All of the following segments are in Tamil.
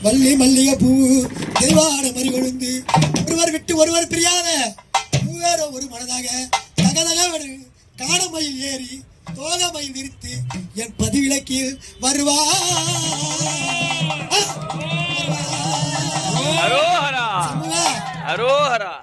மல்லி மல்லிகை பூ தெய்வான மறி கொழுந்து ஒருவர் விட்டு ஒருவர் பிரியாத மூவேற ஒரு மனதாக தகதக காணமயில் ஏறி தோகமயில் நிறுத்தி என் பதிவிலக்கில் வருவா அரோஹரா அரோஹரா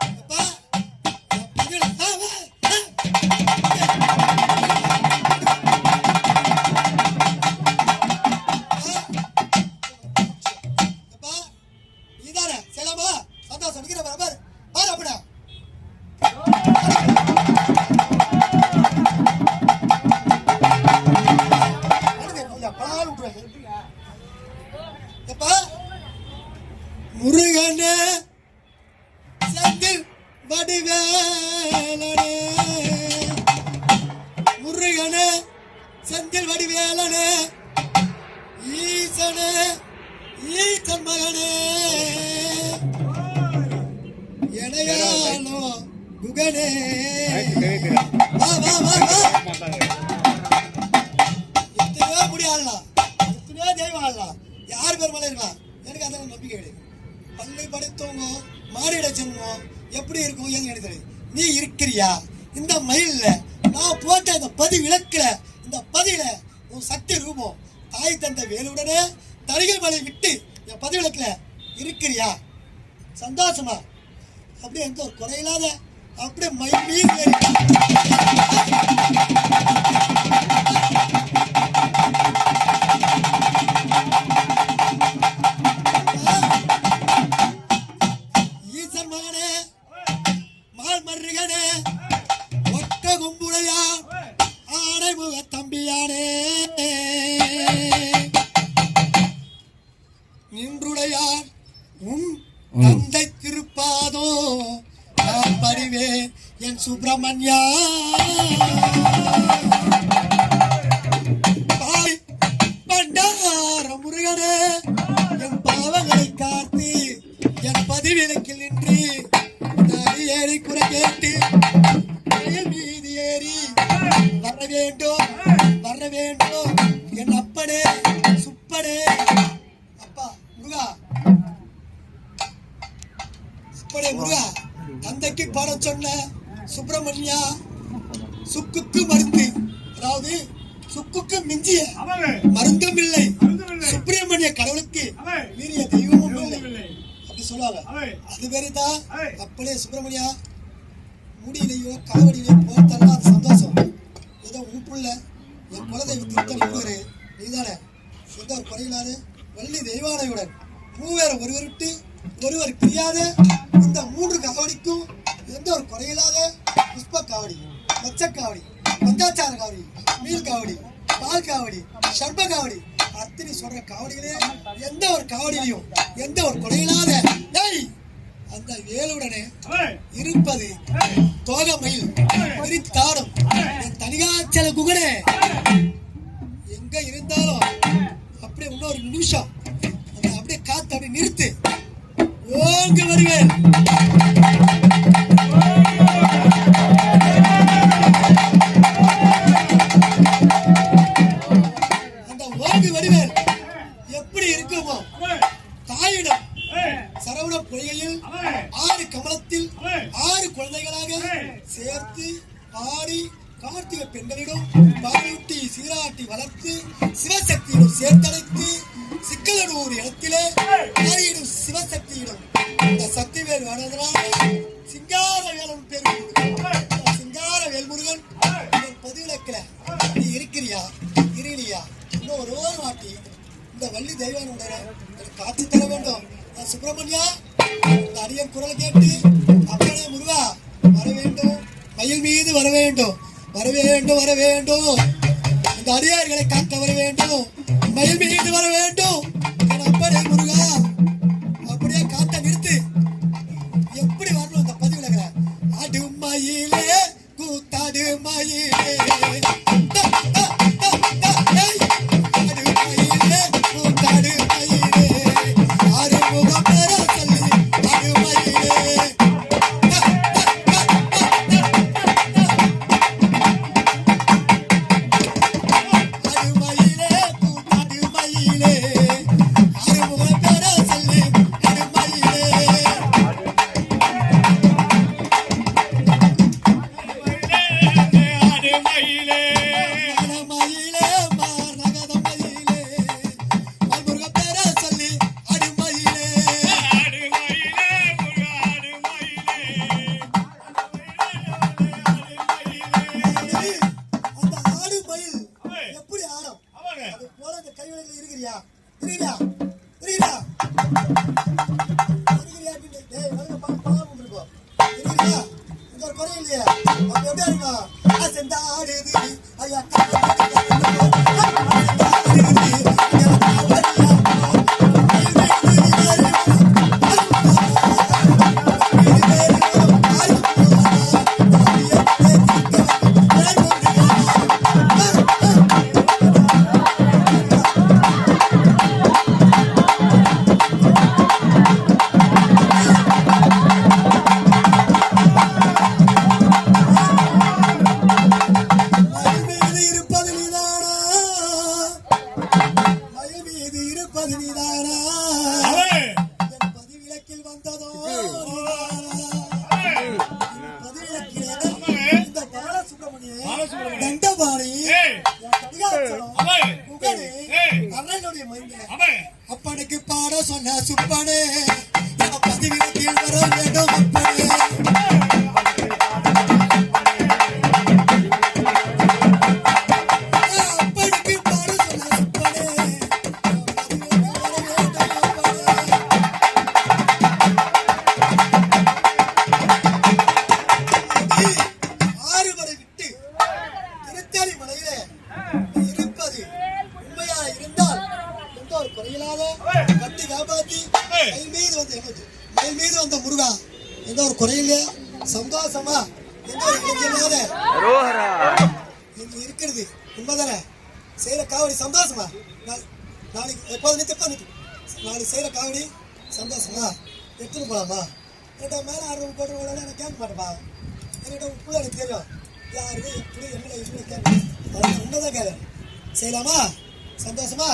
முருகனே செந்தில் வடிவேலனே முருகனே செந்தில் வடிவேலனே ஈசனே ஈசன் மகனே எனையானோ குகனே வா வா வா வா எத்தனையோ முடி ஆடலாம் எத்தனையோ தெய்வம் ஆடலாம் யார் பெருமலை இருக்கலாம் எனக்கு அதெல்லாம் நம்பிக்கை கிடையாது பள்ளி படித்தவங்க மாடிட ஜென்மம் எப்படி இருக்கும் ஏன்னு எனக்கு தெரியும் நீ இருக்கிறியா இந்த மயில்ல நான் போட்ட இந்த பதி விளக்குல இந்த பதியில உன் சக்தி ரூபம் தாய் தந்த வேலுடனே தடிகள் மலை விட்டு என் பதி விளக்குல இருக்கிறியா சந்தோஷமா அப்படியே எந்த ஒரு குறையில்லாத அப்படியே மயில் மீது தம்பியானே நின்றுடையார் உன் தந்தை திருப்பாதோ நான் பறிவேன் என் சுப்பிரமணியா பண்டார முருகனே என் பாவங்களை காத்து என் பதிவிலக்கில் நின்று ஏறி குறை கேட்டு மீது ஏறி வர வேண்டும் என் அப்படே சுப்படே அப்பா முருகா சுப்படே முருகா தந்தைக்கு பாட சொன்ன சுப்பிரமணியா சுக்குக்கு மருந்து அதாவது சுக்குக்கு மிஞ்சிய மருந்தும் இல்லை சுப்பிரமணிய கடவுளுக்கு மீறிய தெய்வமும் இல்லை அப்படி சொல்லுவாங்க அது பேருதான் அப்படியே சுப்பிரமணியா முடியிலையோ காவடியிலையோ போத்தெல்லாம் அது சந்தோஷம் ஏதோ உப்புள்ள என் குலதெய்வ திருத்தணி முருகரே நீதானே எந்த ஒரு குறையிலாது வள்ளி தெய்வானையுடன் மூவேறு ஒருவர் விட்டு ஒருவர் பிரியாத இந்த 3 காவடிக்கும் எந்த ஒரு குறையில்லாத புஷ்ப காவடி மச்சக்காவடி பஞ்சாச்சார காவடி மீல் காவடி பால் காவடி சர்ப காவடி அத்தனை சொல்ற காவடிகளே எந்த ஒரு காவடியிலையும் எந்த ஒரு குறையில்லாத அந்த வேலுடனே இருப்பது தோகமயில் பிரித்தாடும் என் தனிகாச்சல குகனே எங்க இருந்தாலும் அப்படியே இன்னொரு நிமிஷம் அந்த அப்படியே காத்து அப்படியே நிறுத்து ஓங்க வருவேன் அந்த ஓங்கு வருவேன் எப்படி இருக்குமோ தாயிடம் சரவண பொய்கையில் 6 கமலத்தில் 6 குழந்தைகளாக சேர்த்து ஆடி கார்த்திகை பெண்களிடம் பாலூட்டி சீராட்டி வளர்த்து சிவசக்தியிடம் சேர்த்தடைத்து சிக்கலனூர் இடத்திலே ஆரியிடும் சிவசக்தியிடம் இந்த சக்திவேல் வாழ்வதனால் சிங்கார வேலன் பேர் சிங்கார வேல்முருகன் பதிவிலக்கில நீ இருக்கிறியா இருளியா இன்னும் ஒரு வாட்டி இந்த வள்ளி தெய்வானுடைய காட்சி தர வேண்டும் சுப்பிரமணியா இந்த அடியன் குரல் கேட்டு அப்படியே முருகா வர வேண்டும் மயில் மீது வர வேண்டும் வர வேண்டும் வர வேண்டும் இந்த அடியார்களை காக்க வர வேண்டும் மயில் மீது வர வேண்டும் அப்படியே முருகா அப்படியே காட்ட நிறுத்து எப்படி வரணும் இந்த பதிவுல அடு மயிலே கூத்தாடு மயிலே நீதானா என் பதிவிலக்கில் வந்ததோ பதிவிலக்கிலே இந்த பாலசுப்ரமணிய தண்டபாணி அண்ணனுடைய மைந்த அப்பனுக்கு பாட சொன்ன சுப்பனே பதிவிலக்கில் வர வேண்டும் அப்பனே சந்தோஷமா இருக்கிறது உண்மைதானே செய்யற காவடி சந்தோஷமா நாளைக்கு எப்போது நாளைக்கு செய்யற காவடி சந்தோஷமா எடுத்துன்னு போலாமா என்கிட்ட மேல ஆர்வம் போடுறவங்கள எனக்கு கேட்க மாட்டேப்பா என்கிட்ட உப்புல எனக்கு தெரியும் யாரு எப்படி என்ன எப்படி கேட்க உண்மைதான் கேளு செய்யலாமா சந்தோஷமா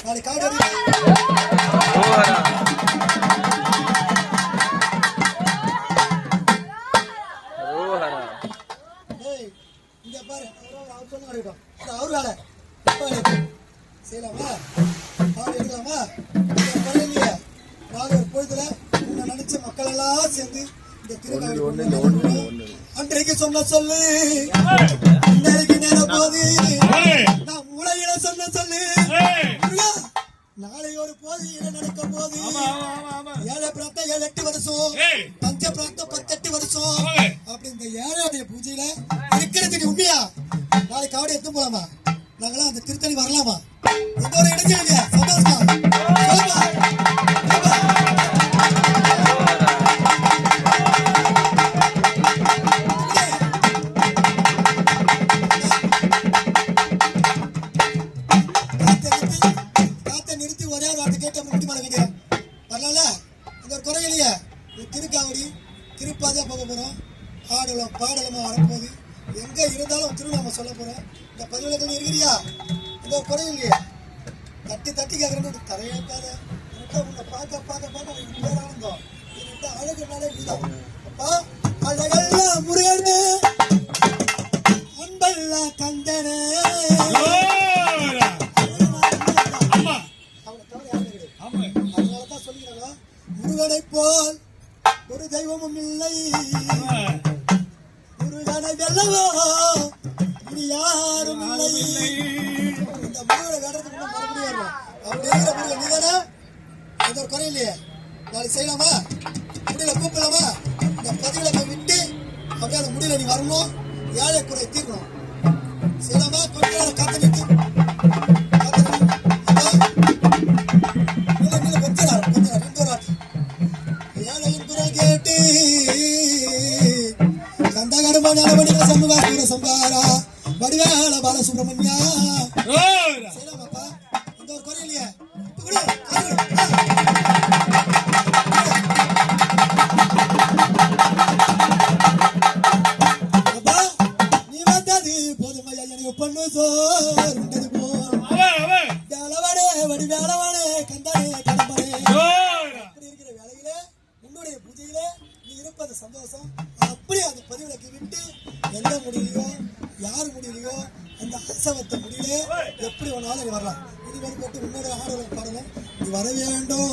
நாளைக்கு காவடி இங்க பாரு அவர் சொன்ன வரைக்கும் அவரு வேலை செய்யலாமா பாடு எடுக்கலாமா இல்லையே நாலு ஒரு பொழுதுல உன்னை நினைச்ச மக்கள் எல்லாம் சேர்ந்து இந்த திருக்காவடி அன்றைக்கு சொன்ன சொல்லு இன்னைக்கு நேரம் போது நான் மூளையில சொன்ன சொல்லு நாளை ஒரு போது என்ன நடக்கும் போது 7 பிரார்த்தம் 7-8 வருஷம் பஞ்ச பிரார்த்தம் 18 வருஷம் அப்படி இந்த 7ஆவது பூஜையில இருக்கிறதுக்கு உண்மையா நாளைக்கு காவடி எடுத்து போலாமா நாங்களாம் அந்த திருத்தணி வரலாமா எந்த ஒரு இடைஞ்சல் இல்லையா சந்தோஷமா திருக்காவடி திருப்பாதியா போக போறோம் ஆடலாம் பாடலமா வரப்போகுது எங்க இருந்தாலும் திருநாம சொல்ல போறோம் இந்த பதிவுலகள் இருக்கிறியா இந்த ஒரு குறை இல்லையா தட்டி தட்டி கேட்கறேன்னு தரையாக்காத உன்னை பார்க்க பார்க்க பார்க்க பேர் ஆனந்தம் என்கிட்ட அழகுனாலே இதுதான் அப்பா அழகெல்லாம் முருகனே அன்பெல்லாம் கந்தனே அவனை தவிர யாரும் கிடையாது அதனாலதான் சொல்லிக்கிறாங்க முருகனை போல் ஒரு தெய்வமும் இல்லை முருகனை வெல்லவோ இனி யாரும் இல்லை இந்த முருகனை வேடத்துக்கு மறுபடியும் அப்படிங்கிற முருகன் நீதானே எந்த ஒரு குறை இல்லையே நாளைக்கு செய்யலாமா முடியல கூப்பிடலாமா இந்த பதிவில விட்டு அப்படியே அந்த முடியல நீ வரணும் ஏழை குறை தீர்க்கணும் செய்யலாமா கொஞ்ச நேரம் காத்து நிற்க சம்பாரா வடிவேல பாலசுப்ரமணியா செய்யலாமாப்பா இந்த ஒரு குறை இல்லையே அப்பா நீ வந்தது போதுமையா எனக்கு பொண்ணு சோறுண்டது போல் வேளவாடே வடிவேளவாடே கந்தானே கடம்பரே அப்படி இருக்கிற வேலையில உன்னுடைய பூஜையில நீ இருப்பது சந்தோஷம் அப்படியே அந்த பதிவிலக்கு விட்டு எந்த முடியலையோ யார் முடியலையோ அந்த அசவத்தை முடியல எப்படி வேணாலும் நீ வரலாம் இது வெளிப்பட்டு உன்னோட ஆடலும் பாடலும் நீ வர வேண்டும்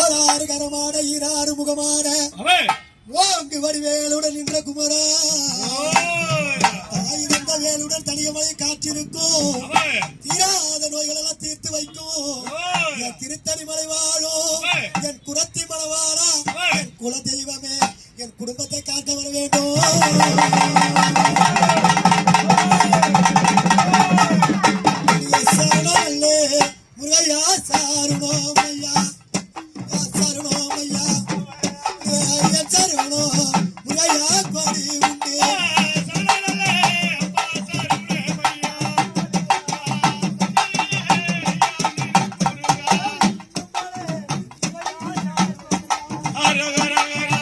ஓராறு கரமான ஈராறு முகமான ஓங்கு வடிவேலுடன் நின்ற குமரா தாயிரந்த வேலுடன் தனியமலை காற்றிருக்கும் தீராத நோய்கள் எல்லாம் தீர்த்து வைக்கும் என் திருத்தணி மலை வாழும் என் குரத்தி மலவாரா என் குல தெய்வமே என் குடும்பத்தை காக்க வர வேண்டும் சரணே முருகையா சாருணோ மையா சரணோ மையா சரணோ முருகையா கோடி உண்டு Hara hara hara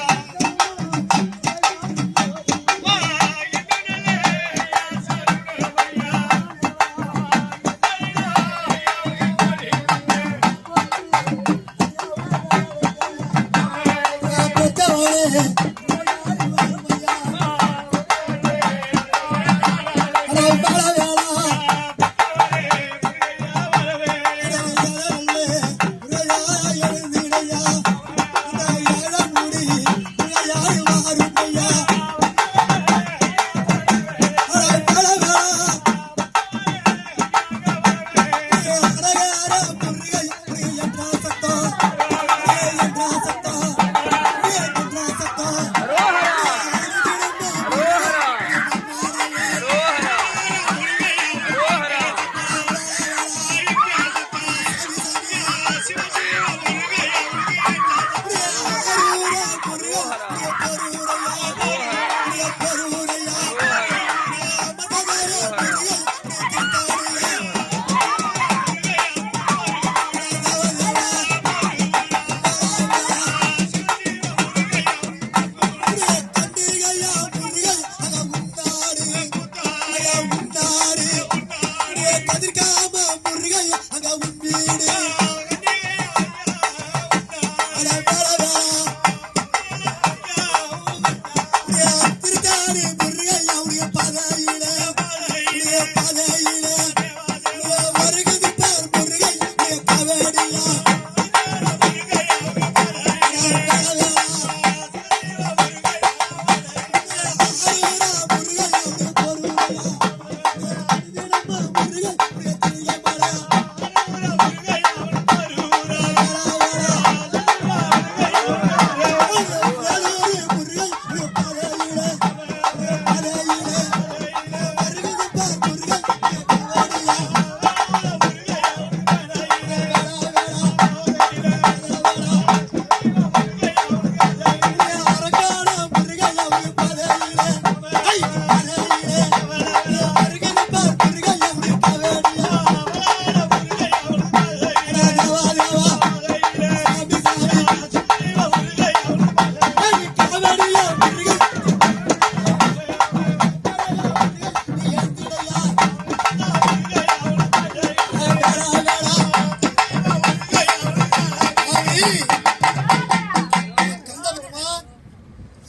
எதிர்க்காம முருகையா அங்க உன் வீடு திருத்தாடி முருகையா உடைய பதையில வருகிறது பார் முருகை கவடியா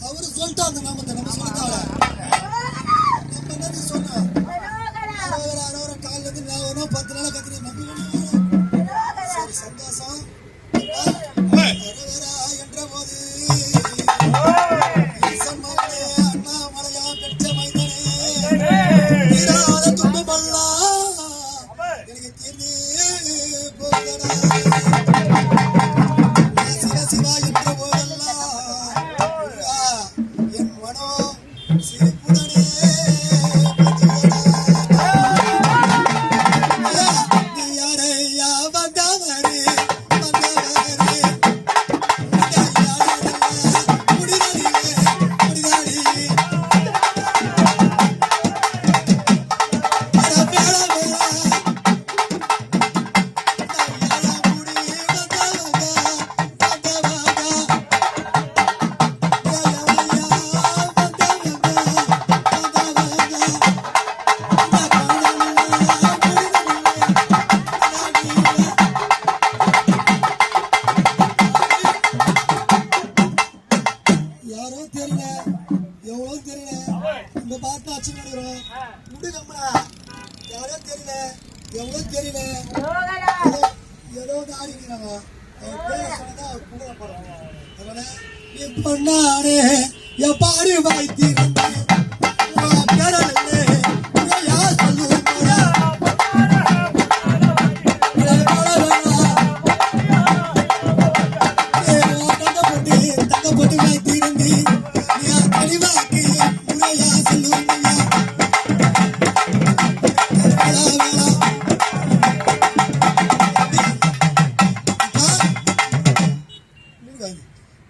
அவரு சொல்லிட்டா அந்த நாமத்தை நம்ம சொல்லிட்டால நம்ம என்ன சொன்னோம் அரோகரா காலில் இருந்து நான் வரும் 10 நாளா கத்துறேன் நம்பி சரி சந்தோஷம் அரோகரா என்ற போது ஈசன் மகளே அண்ணாமலையா பெற்ற மைந்தனே தீராத துன்பமெல்லாம் எனக்கு தீர்ந்து போகடா சிவ சிவா என்ற போதெல்லாம் என் மனம் சிரிப்புடனே நீ யாரையா வந்தவரே யாரோ தெரியல எவ்வளோ தெரியல இந்த பாட்டு அச்சு நடுகிறோம் விடுங்கம்மா யாரோ தெரியல எவ்வளோ தெரியல ஏதோ ஆடிக்கிறாங்க நீ பொண்ணாரே என் பாடி வாய்த்திருந்தேன்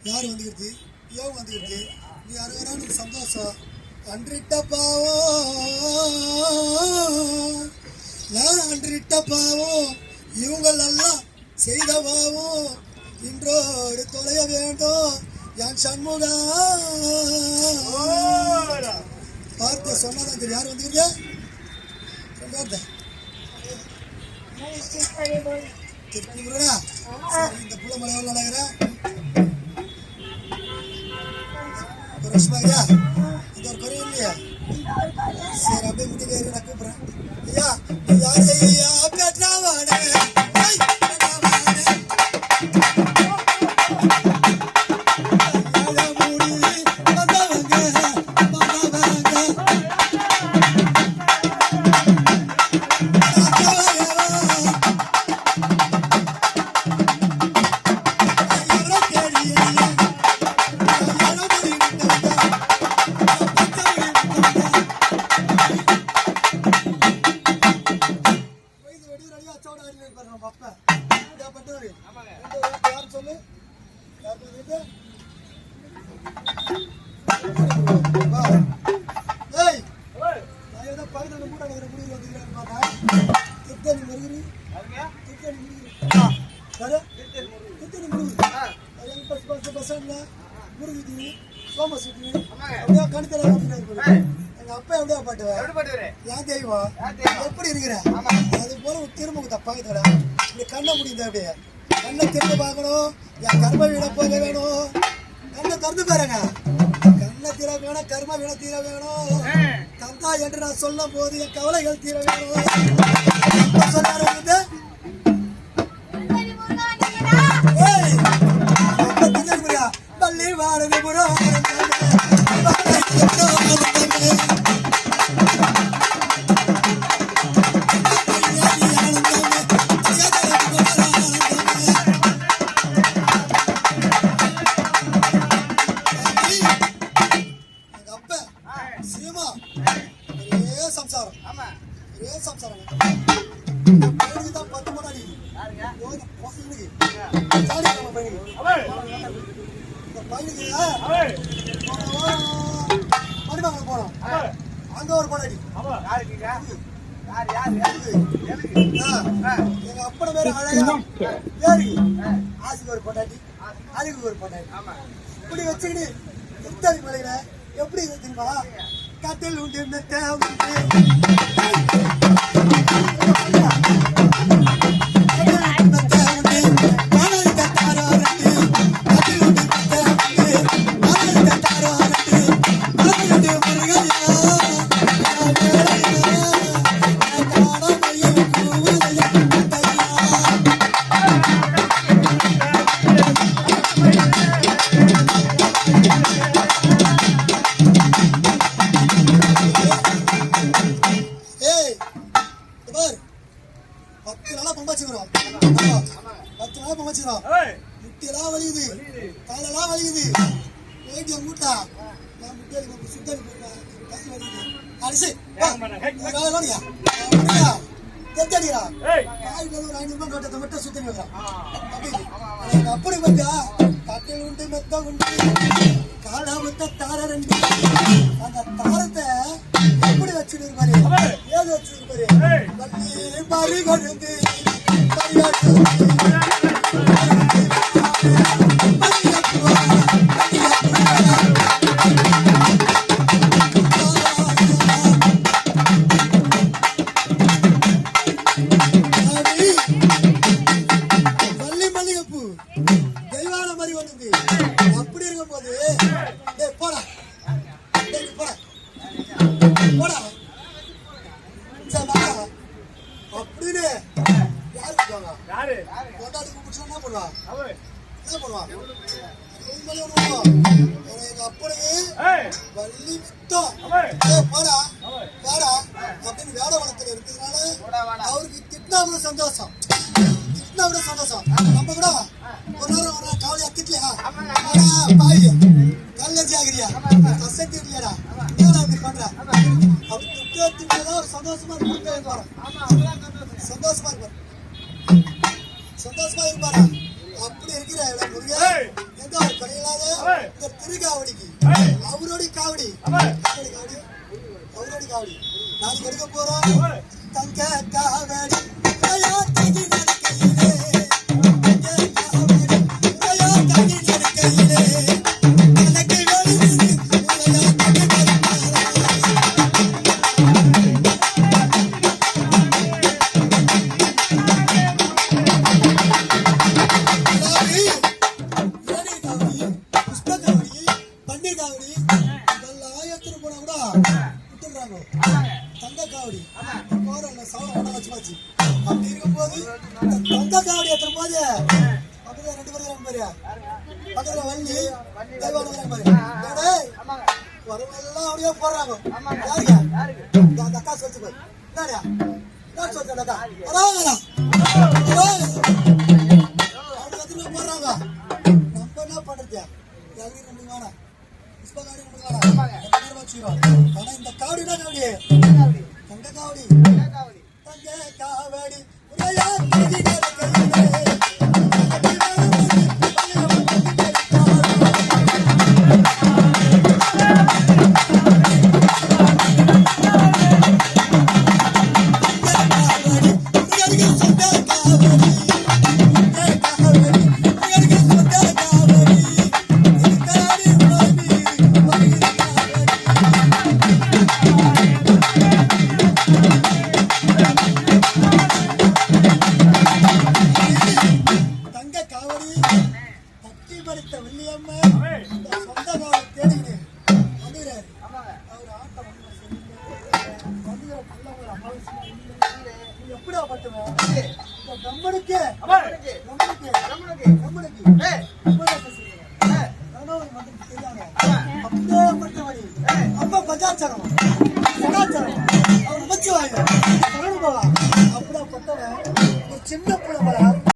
யார் வந்துக்கிறது ஏன் வந்துக்கிறது நீ அருகரான சந்தோஷம் அன்றிட்ட பாவம் நான் அன்றிட்ட பாவம் இவங்களெல்லாம் செய்த பாவம் இன்றோடு தொலைய வேண்டும் என் சண்முகா பார்த்து சொன்னதான் தெரியும் யார் வந்துக்கிறீங்க திருப்பி முருகா சரி இந்த புள்ள மலை எவ்வளோ நடக்கிறேன் ரஷ்மாயா இது ஒரு குறை இல்லையா சரி அப்படியே முடிக்க நான் கூப்பிடுறேன் ஐயா யாரு ஐயா பெற்றாவானே சொல்லு பக்கத்துல கூட முடிவு வந்துக்கிறான்னு பார்த்தா திருத்தணி முருகரு திருத்தணி முருகரு பஸ்ல முருகுதி சோமசுத்தி அப்படியே கணித்தல எங்க அப்பா எப்படியா பாட்டுவேன் ஏன் தெய்வம் எப்படி இருக்கிற திரும்ப தப்பாங்க இந்த கண்ணை முடிந்த அப்படியே கண்ணை திரும்ப பார்க்கணும் என் கர்ம வீண போக வேணும் கண்ணை திறந்து பாருங்க கண்ணை தீர வேணும் கர்ம வீண தீர வேணும் கந்தா என்று நான் சொல்லும் போது என் கவலைகள் தீர வேணும் சொன்னாரு பள்ளி வாழது புறம் அங்க ஒரு பொண்டாட்டி எங்க அப்பட பேரு அழகா ஆசிக்கு ஒரு பொண்டாட்டி அதுக்கு ஒரு பொண்டாட்டி இப்படி வச்சுக்கிட்டு எத்தனை மலையில எப்படி தெரியுமா கட்டில் உண்டு மெத்த முட்டியெல்லாம் வலியுது காலெல்லாம் வலியுது போயிட்டு என் மூட்டா நான் முட்டியா சுத்தம் கை வலியுது அடிச்சு தெத்தடியா காய்க்கு ஒரு 500 ரூபாய் நோட்டத்தை மட்டும் சுத்தம் வைக்கிறான் அப்படி பார்த்தா கட்டில் உண்டு மெத்த உண்டு காலை மொத்த தார ரெண்டு அந்த தாரத்தை எப்படி வச்சுட்டு இருப்பாரு ஏது வச்சுட்டு இருப்பாரு வள்ளி பறி கொண்டு அப்படி இருக்கும் போது போடா போடா போடா அப்படின்னு யாரு கொண்டாடி கூப்பிட்டு என்ன பண்ணுவான் என்ன பண்ணுவான் எங்க அப்படியே வள்ளி வித்தம் போடா வாடா அப்படின்னு வேட வளத்துல இருக்கிறதுனால அவருக்கு திட்டினா கூட சந்தோஷம் நம்ம கூட ஒரு நேரம் கவலையா திட்டலையா பாய் கல்லஞ்சி ஆகிறியா கசட்டி இல்லையாடா இப்படி பண்ற அப்படி திட்டதான் ஒரு சந்தோஷமா இருப்பாரு சந்தோஷமா இருப்பாரா அப்படி இருக்கிற முருகன் எந்த ஒரு கடையிலாத இந்த திருக்காவடிக்கு அவரோட காவடி நாளைக்கு எடுக்க போறோம் தங்க காவடி தங்க காவடி போற சவரம் வச்சு அப்படி இருக்கும் போது தங்க காவடி எத்தனை போது பக்கத்துல 2 பேரும் பாரு பக்கத்துல வள்ளி தெய்வான பாரு வரவெல்லாம் அப்படியே போடுறாங்க யாருங்க அந்த அக்கா சொல்லிச்சு போய் என்னடியா என்ன சொல்ற அக்கா போடுறாங்க நம்ம என்ன பண்றது எல்லாம் ரெண்டு வேணாம் ஆனா இந்த காவடி தான் காவடி தங்க காவடி தங்க காவடி அப்படியாப்பட்டவன் இந்த பிரம்மனுக்கு உபதேசம் செய்யறான். ஆனா ஒரு மந்திரம் தெரியாத அப்படியாப்பட்டவனி அப்ப பஞ்சாச்சாரம் சதாச்சாரம் அவன் அமைச்சு வாங்க அப்படியாப்பட்டவன் ஒரு சின்ன பிள்ளை